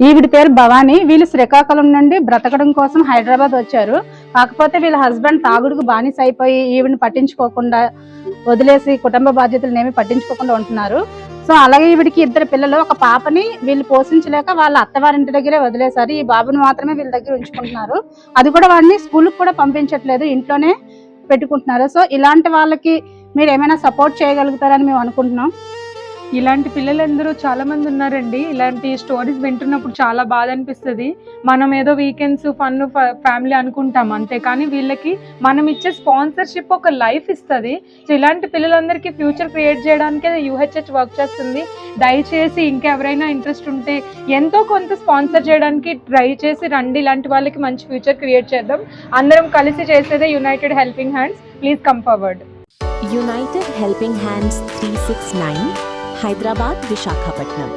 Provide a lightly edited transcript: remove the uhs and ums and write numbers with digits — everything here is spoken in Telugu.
ఈవిడ పేరు భవానీ. వీళ్ళు శ్రీకాకుళం నుండి బ్రతకడం కోసం హైదరాబాద్ వచ్చారు. కాకపోతే వీళ్ళ హస్బెండ్ తాగుడుకు బానిస అయిపోయి ఈవిడిని పట్టించుకోకుండా వదిలేసి కుటుంబ బాధ్యతలను ఏమి పట్టించుకోకుండా ఉంటున్నారు. సో అలాగే ఈవిడికి 2 పిల్లలు, ఒక పాపని వీళ్ళు పోషించలేక వాళ్ళ అత్తవారింటి దగ్గరే వదిలేశారు. ఈ బాబుని మాత్రమే వీళ్ళ దగ్గర ఉంచుకుంటున్నారు. అది కూడా వాడిని స్కూల్కి కూడా పంపించట్లేదు, ఇంట్లోనే పెట్టుకుంటున్నారు. సో ఇలాంటి వాళ్ళకి మీరు ఏమైనా సపోర్ట్ చేయగలుగుతారని మేము అనుకుంటున్నాం. ఇలాంటి పిల్లలందరూ చాలా మంది ఉన్నారండి. ఇలాంటి స్టోరీస్ వింటున్నప్పుడు చాలా బాధ అనిపిస్తుంది. మనం ఏదో వీకెండ్స్ ఫన్ ఫ్యామిలీ అనుకుంటాం అంతే, కానీ వీళ్ళకి మనం ఇచ్చే స్పాన్సర్షిప్ ఒక లైఫ్ ఇస్తుంది. సో ఇలాంటి పిల్లలందరికీ ఫ్యూచర్ క్రియేట్ చేయడానికే UHH వర్క్ చేస్తుంది. దయచేసి ఇంకెవరైనా ఇంట్రెస్ట్ ఉంటే ఎంతో కొంత స్పాన్సర్ చేయడానికి ట్రై చేసి రండి. ఇలాంటి వాళ్ళకి మంచి ఫ్యూచర్ క్రియేట్ చేద్దాం. అందరం కలిసి చేసేదే United helping hands. Please come forward. United helping hands 369 Hyderabad, Visakhapatnam.